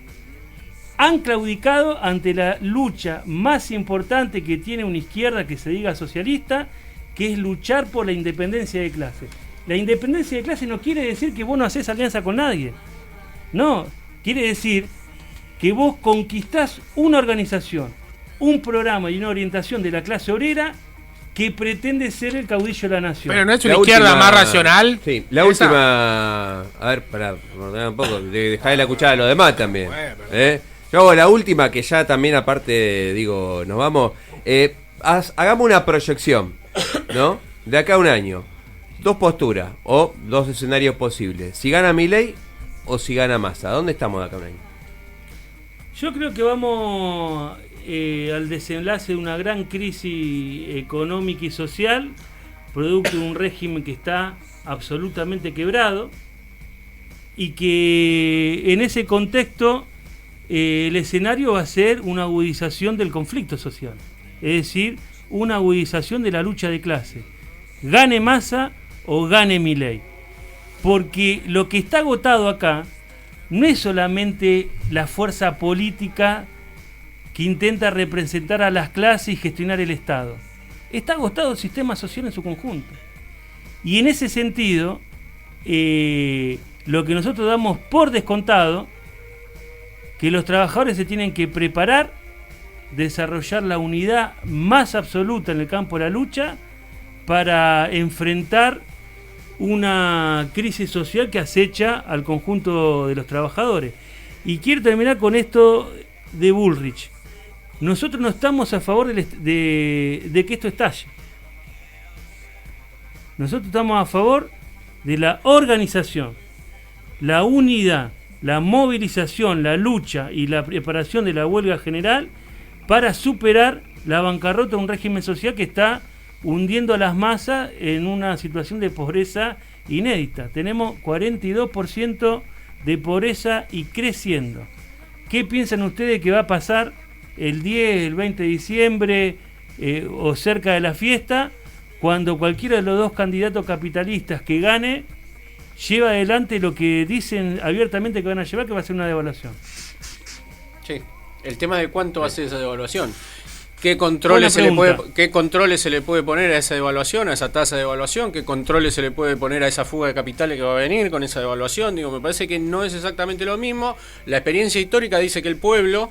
han claudicado ante la lucha más importante que tiene una izquierda que se diga socialista, que es luchar por la independencia de clase. La independencia de clase no quiere decir que vos no haces alianza con nadie. No, quiere decir que vos conquistás una organización, un programa y una orientación de la clase obrera que pretende ser el caudillo de la nación. Pero no es una izquierda más racional. Sí, la última. A ver, para ordenar un poco, dejar de la cuchara a los demás también. Yo hago la última, que ya también, aparte, digo, nos vamos. Hagamos una proyección, ¿no? De acá a un año. Dos posturas o dos escenarios posibles. Si gana Milei o si gana Massa. ¿Dónde estamos de acá a un año? Yo creo que vamos al desenlace de una gran crisis económica y social, producto de un régimen que está absolutamente quebrado y que en ese contexto el escenario va a ser una agudización del conflicto social, es decir, una agudización de la lucha de clase, gane Massa o gane Milei, porque lo que está agotado acá no es solamente la fuerza política que intenta representar a las clases y gestionar el Estado. Está agotado el sistema social en su conjunto. Y en ese sentido, lo que nosotros damos por descontado, que los trabajadores se tienen que preparar, desarrollar la unidad más absoluta en el campo de la lucha para enfrentar una crisis social que acecha al conjunto de los trabajadores. Y quiero terminar con esto de Bullrich. Nosotros no estamos a favor de que esto estalle. Nosotros estamos a favor de la organización, la unidad, la movilización, la lucha y la preparación de la huelga general para superar la bancarrota de un régimen social que está hundiendo a las masas en una situación de pobreza inédita. Tenemos 42% de pobreza y creciendo. ¿Qué piensan ustedes que va a pasar el 10, el 20 de diciembre o cerca de la fiesta, cuando cualquiera de los dos candidatos capitalistas que gane lleva adelante lo que dicen abiertamente que van a llevar, que va a ser una devaluación? Sí, el tema de cuánto va a ser esa devaluación. ¿Qué controles se le puede poner a esa devaluación, a esa tasa de devaluación? ¿Qué controles se le puede poner a esa fuga de capitales que va a venir con esa devaluación? Digo, me parece que no es exactamente lo mismo. La experiencia histórica dice que el pueblo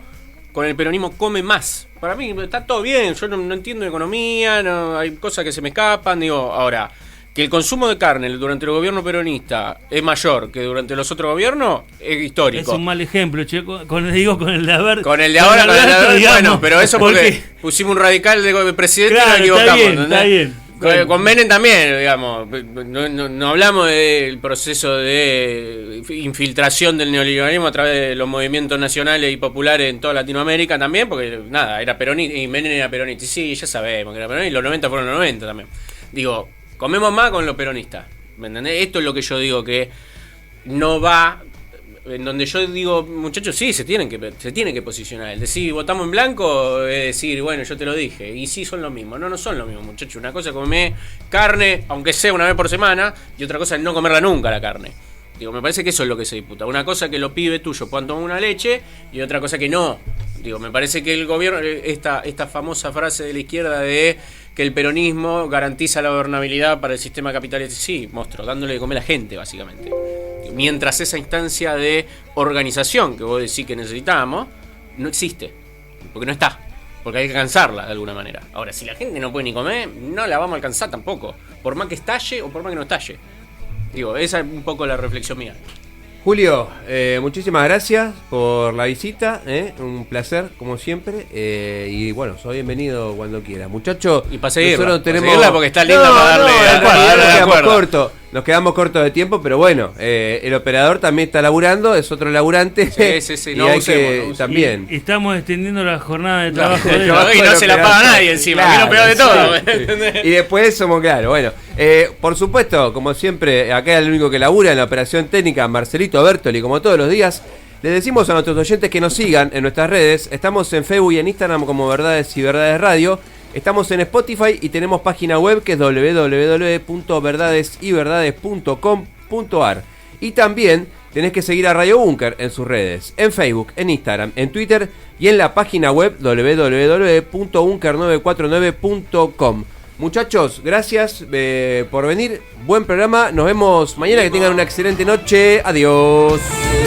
con el peronismo come más. Para mí está todo bien, yo no entiendo de economía, no, hay cosas que se me escapan. Digo, ahora, que el consumo de carne durante el gobierno peronista es mayor que durante los otros gobiernos, es histórico. Es un mal ejemplo, che, con el de ahora, bueno, pero eso porque pusimos un radical de presidente, claro, y nos equivocamos. Está bien. Con Menem también, digamos, no hablamos del proceso de infiltración del neoliberalismo a través de los movimientos nacionales y populares en toda Latinoamérica también, porque nada, era peronista, y Menem era peronista, y sí, ya sabemos que era peronista, y los 90 fueron los 90 también. Digo, comemos más con los peronistas, ¿me entendés? Esto es lo que yo digo que no va, en donde yo digo, muchachos, sí, se tienen que posicionar. El decir votamos en blanco es decir, bueno, yo te lo dije, y sí son lo mismo. No son lo mismo, muchachos. Una cosa es comer carne, aunque sea una vez por semana, y otra cosa es no comerla nunca la carne. Digo, me parece que eso es lo que se disputa. Una cosa es que los pibes tuyos puedan tomar una leche, y otra cosa que no. Digo, me parece que el gobierno, esta famosa frase de la izquierda de que el peronismo garantiza la gobernabilidad para el sistema capitalista, sí, monstruo, dándole de comer a la gente, básicamente. Mientras esa instancia de organización que vos decís que necesitábamos no existe, porque no está, porque hay que alcanzarla de alguna manera. Ahora, si la gente no puede ni comer, no la vamos a alcanzar tampoco, por más que estalle o por más que no estalle. Digo, esa es un poco la reflexión mía. Julio, muchísimas gracias por la visita, un placer como siempre, y bueno, sos bienvenido cuando quieras, muchachos. Y para seguirla, nosotros tenemos... seguirla porque está linda para darle nos quedamos cortos de tiempo, pero bueno, el operador también está laburando, es otro laburante. Sí, y no hay usemos, que también. Y estamos extendiendo la jornada de trabajo y no se la paga nadie encima, claro, que es lo peor de todo. Sí. Y después somos claros, bueno, por supuesto, como siempre, acá el único que labura en la operación técnica, Marcelito Bertoli, como todos los días. Les decimos a nuestros oyentes que nos sigan en nuestras redes. Estamos en Facebook y en Instagram como Verdades y Verdades Radio. Estamos en Spotify y tenemos página web que es www.verdadesyverdades.com.ar. Y también tenés que seguir a Radio Búnker en sus redes, en Facebook, en Instagram, en Twitter y en la página web www.bunker949.com. Muchachos, gracias por venir. Buen programa. Nos vemos mañana. Que tengan una excelente noche. Adiós.